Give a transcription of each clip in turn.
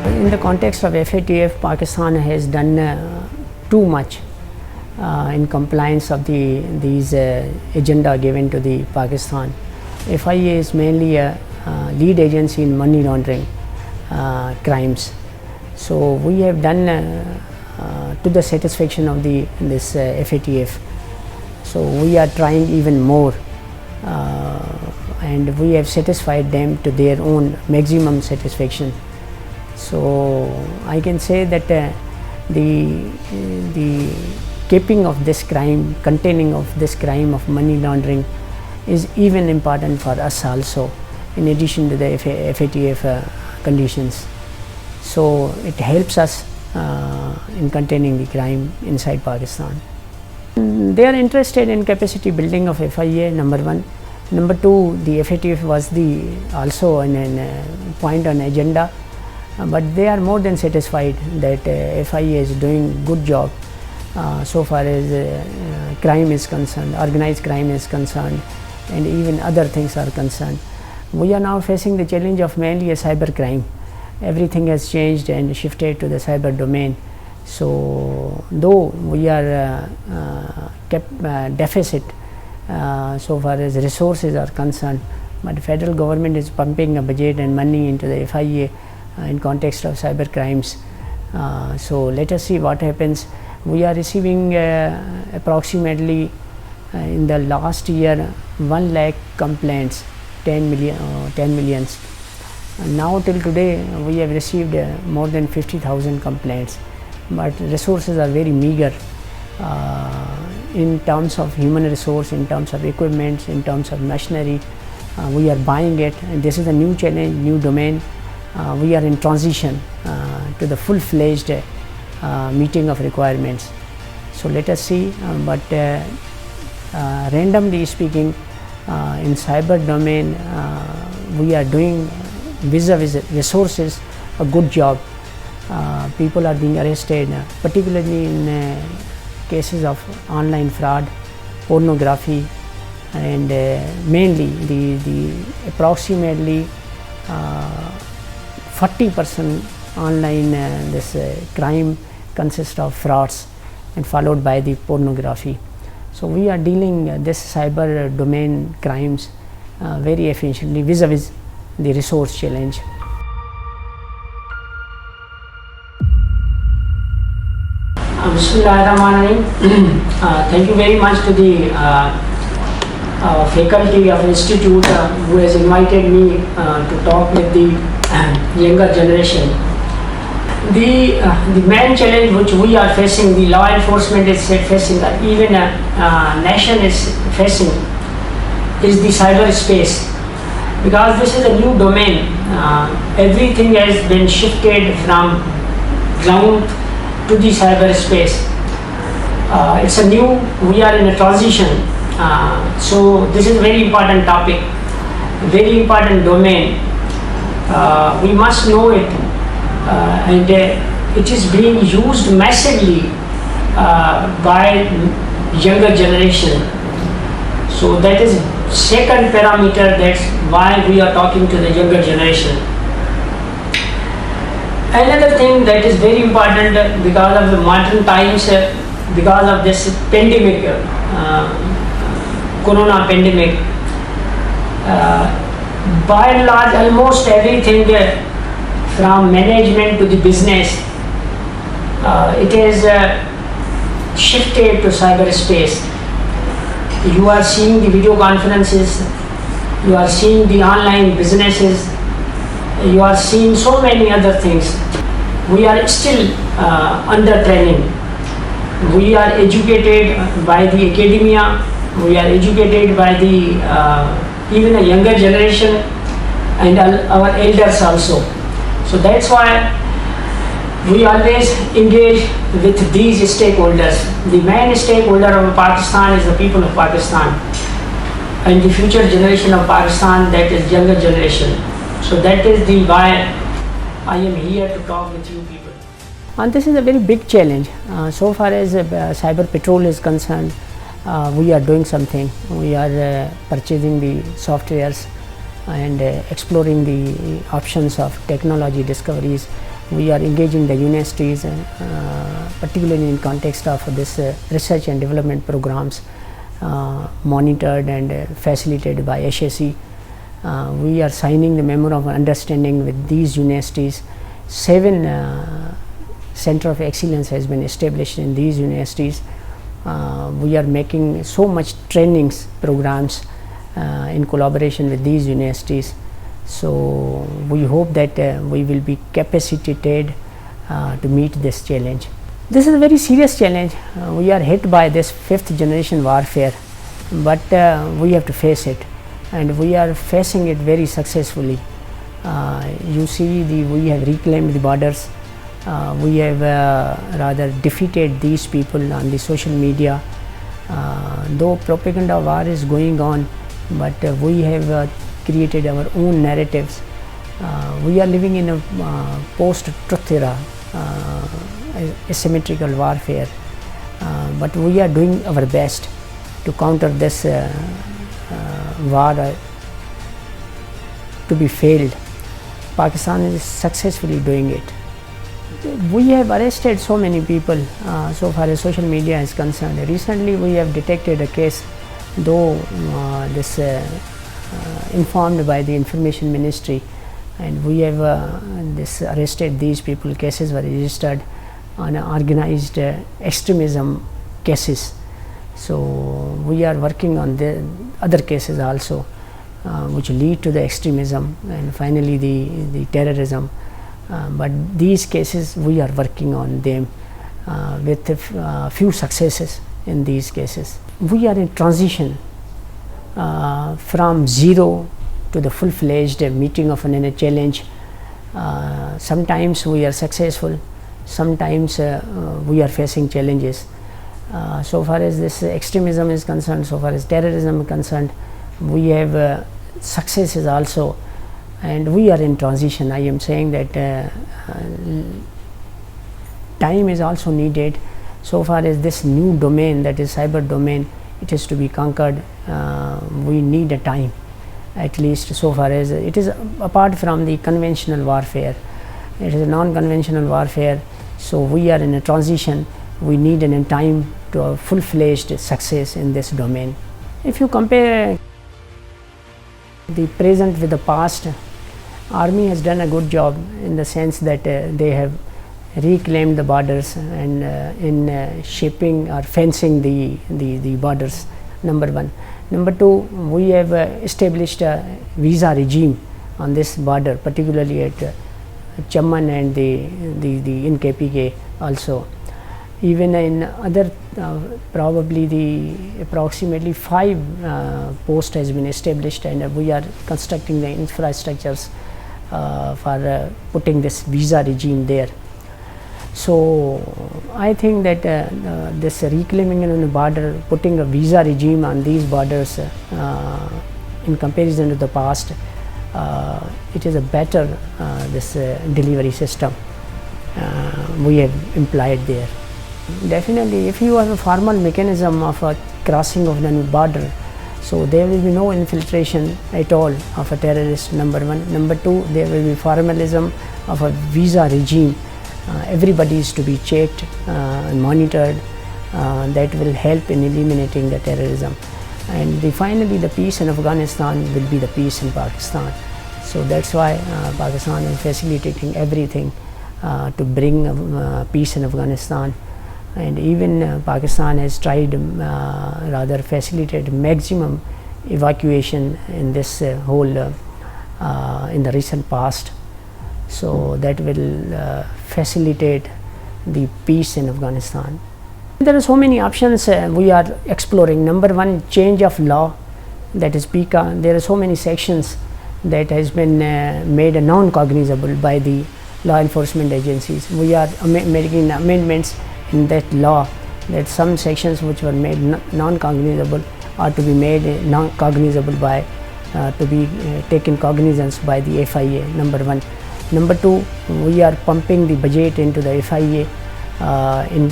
In the context of FATF, Pakistan has done too much in compliance of these agenda given to the Pakistan. FIA is mainly a lead agency in money laundering crimes. So we have done to the satisfaction of this FATF. So we are trying even more, and we have satisfied them to their own maximum satisfaction. So I can say that the keeping of this crime, containing of this crime of money laundering is even important for us also, in addition to the FATF conditions. So it helps us in containing the crime inside Pakistan. They are interested in capacity building of FIA, number one. Number two, the FATF was also a point on agenda, but they are more than satisfied that FIA is doing good job so far as crime is concerned, organized crime is concerned, and even other things are concerned. We are now facing the challenge of mainly a cyber crime. Everything has changed and shifted to the cyber domain. So though we are kept deficit so far as resources are concerned, but the federal government is pumping a budget and money into the FIA in context of cyber crimes. So let us see what happens. We are receiving approximately in the last year 1 lakh complaints, 10 millions. Now till today we have received more than 50,000 complaints, but resources are very meager in terms of human resource, in terms of equipment, in terms of machinery. We are buying it, and this is a new challenge, new domain. We are in transition to the full-fledged meeting of requirements. So let us see, but randomly speaking, in cyber domain we are doing vis-a-vis resources a good job. People are being arrested, particularly in cases of online fraud, pornography, and mainly the approximately 40% online this crime consists of frauds, and followed by the pornography. So we are dealing this cyber domain crimes very efficiently vis-a-vis the resource challenge. Bismillahirrahmanirrahim. Thank you very much to the faculty of Institute who has invited me to talk with the younger generation. The main challenge which we are facing, the law enforcement is facing, even a nation is facing, is the cyberspace. Because this is a new domain, everything has been shifted from ground to the cyberspace. It's a new, we are in a transition. So this is a very important topic, very important domain. We must know it, and it is being used massively by younger generation. So that is second parameter, that's why we are talking to the younger generation. Another thing that is very important because of the modern times, because of this pandemic, corona pandemic, by and large almost everything from management to the business, it is shifted to cyberspace. You are seeing the video conferences, you are seeing the online businesses, you are seeing so many other things. We are still under training. We are educated by the academia, we are educated by the even a younger generation and our elders also. So that's why we always engage with these stakeholders. The main stakeholder of Pakistan is the people of Pakistan, and the future generation of Pakistan, that is younger generation. So that is the why I am here to talk with you people. And this is a very big challenge. So far as cyber patrol is concerned, we are doing something. We are purchasing the softwares and exploring the options of technology discoveries We are engaging the universities, particularly in context of this research and development programs monitored and facilitated by HSE. We are signing the memorandum of understanding with these universities. 7 Center of Excellence has been established in these universities. We are making so much trainings programs in collaboration with these universities. So we hope that we will be capacitated to meet this challenge. This is a very serious challenge. We are hit by this 5th generation warfare, but we have to face it, and we are facing it very successfully. You see, we have reclaimed the borders. We have rather defeated these people on the social media. Though propaganda war is going on, but we have created our own narratives. We are living in a post-truth era, asymmetrical warfare, but we are doing our best to counter this war to be failed. Pakistan is successfully doing it. We have arrested so many people so far as social media is concerned. Recently we have detected a case, though this informed by the Information Ministry, and we have arrested these people. Cases were registered on organized extremism cases. So we are working on the other cases also which lead to the extremism and finally the terrorism. But these cases we are working on them with a few successes in these cases. We are in transition from zero to the full-fledged meeting of a challenge. Sometimes we are successful, sometimes we are facing challenges. So far as this extremism is concerned, so far as terrorism is concerned, we have successes also, and we are in transition. I am saying that time is also needed. So far as this new domain, that is cyber domain, it is to be conquered. We need a time, at least so far as it is apart from the conventional warfare. It is a non-conventional warfare, so we are in a transition. We need a time to a full-fledged success in this domain. If you compare the present with the past, Army has done a good job in the sense that they have reclaimed the borders and in shaping or fencing the borders, number one. Number two, we have established a visa regime on this border, particularly at Chamman and the in KPK also. Even in other probably the approximately 5 posts has been established, and we are constructing the infrastructures for putting this visa regime there. So I think that this reclaiming on the border, putting a visa regime on these borders in comparison to the past, it is a better this delivery system we have employed there. Definitely, if you have a formal mechanism of a crossing of the border, so there will be no infiltration at all of a terrorist, number one. Number two, there will be formalism of a visa regime. Everybody is to be checked and monitored. That will help in eliminating the terrorism. And finally, the peace in Afghanistan will be the peace in Pakistan. So that's why Pakistan is facilitating everything to bring peace in Afghanistan. And even Pakistan has tried rather facilitate maximum evacuation in this whole in the recent past. So that will facilitate the peace in Afghanistan. There are so many options we are exploring. Number one, change of law, that is PICA. There are so many sections that has been made non-cognizable by the law enforcement agencies. We are making amendments in that law, that some sections which were made non-cognizable are to be made non-cognizable by to be taken cognizance by the FIA, number one. Number two, we are pumping the budget into the FIA in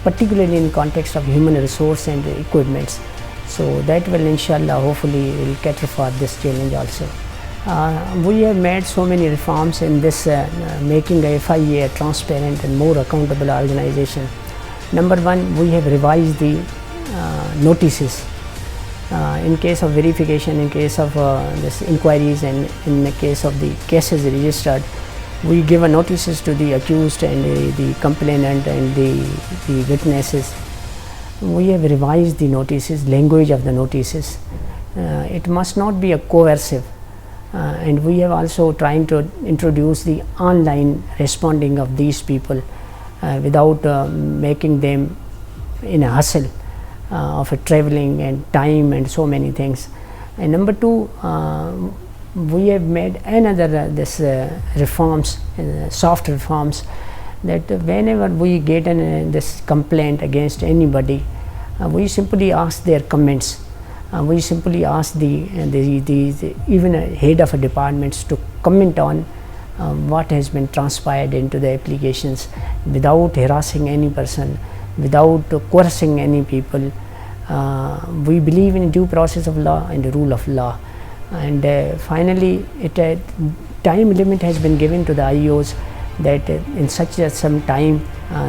particularly in context of human resource and equipments. So that will inshallah hopefully will cater for this challenge also. We have made so many reforms in this, making FIA a transparent and more accountable organization. Number one, we have revised the notices in case of verification, in case of this inquiries, and in the case of the cases registered. We give notices to the accused and the complainant and the witnesses. We have revised the notices, language of the notices. It must not be a coercive, and we have also trying to introduce the online responding of these people without making them in a hustle of traveling and time and so many things. And number two, we have made another reforms, soft reforms, that whenever we get this complaint against anybody, we simply ask their comments. We simply ask the even a head of a departments to comment on what has been transpired into the applications, without harassing any person, without coercing any people. We believe in due process of law and the rule of law. And finally, time limit has been given to the IOs, that in such some time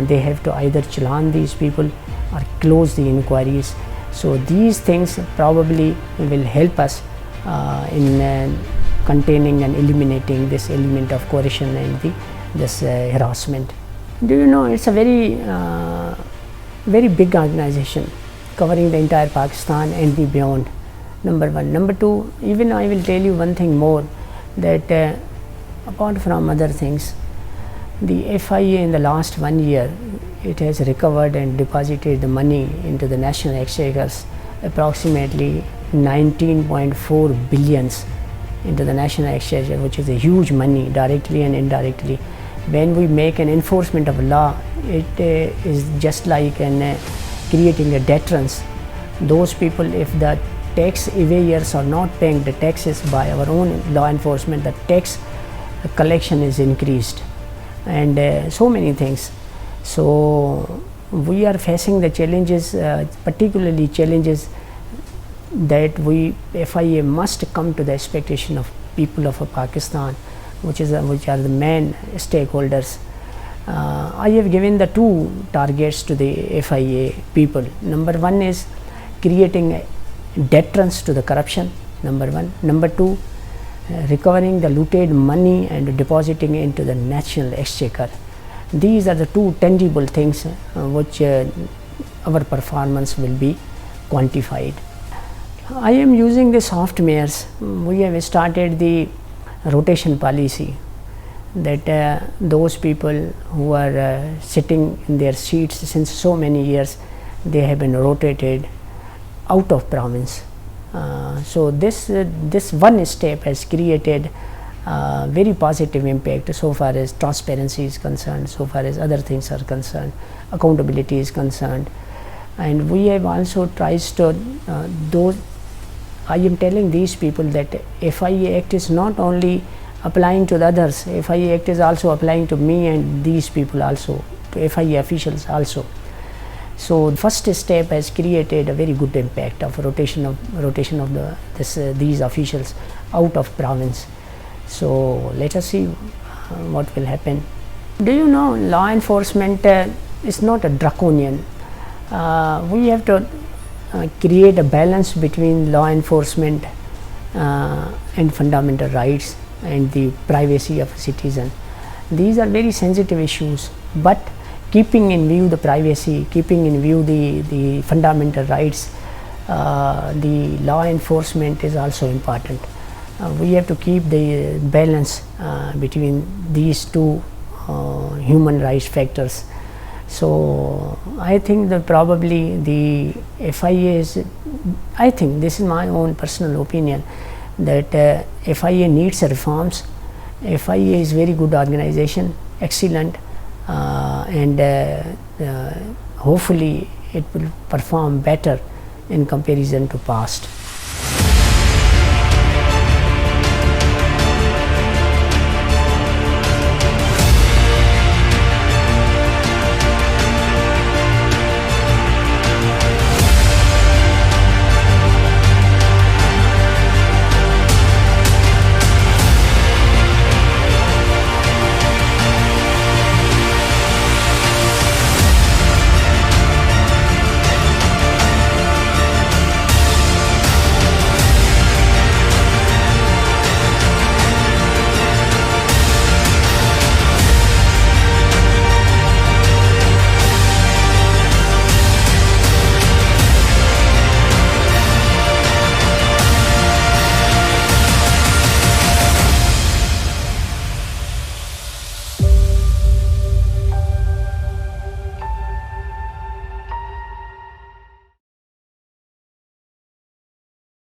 they have to either challan these people or close the inquiries. So these things probably will help us in containing and eliminating this element of coercion and this harassment. Do you know, it's a very big organization covering the entire Pakistan and the beyond. Number one. Number two, even I will tell you one thing more, that apart from other things, the FIA in the last 1 year, it has recovered and deposited the money into the national exchequers, approximately 19.4 billions into the national exchequer, which is a huge money directly and indirectly. When we make an enforcement of law, it is just like creating a deterrence. Those people, if the tax evaders are not paying the taxes by our own law enforcement, the tax collection is increased, and so many things. So we are facing the challenges, particularly challenges that FIA must come to the expectation of people of Pakistan, which are the main stakeholders. I have given the two targets to the FIA people. Number one is creating a deterrence to the corruption, number one. Number two, recovering the looted money and depositing into the national exchequer. These are the two tangible things which our performance will be quantified. I am using the soft mayors. We have started the rotation policy, that those people who are sitting in their seats since so many years, they have been rotated out of province. So this one step has created very positive impact so far as transparency is concerned, so far as other things are concerned, accountability is concerned. And we have also tried to I am telling these people that FIA Act is not only applying to the others, FIA Act is also applying to me and these people also, to FIA officials also. So the first step has created a very good impact of rotation of these officials out of province. So let us see what will happen. Do you know, law enforcement is not a draconian. We have to create a balance between law enforcement and fundamental rights and the privacy of a citizen. These are very sensitive issues, but keeping in view the privacy, keeping in view the fundamental rights, the law enforcement is also important. We have to keep the balance between these two human rights factors. So I think that probably the FIA is, I think this is my own personal opinion, that FIA needs reforms. FIA is very good organization, excellent, and hopefully it will perform better in comparison to past.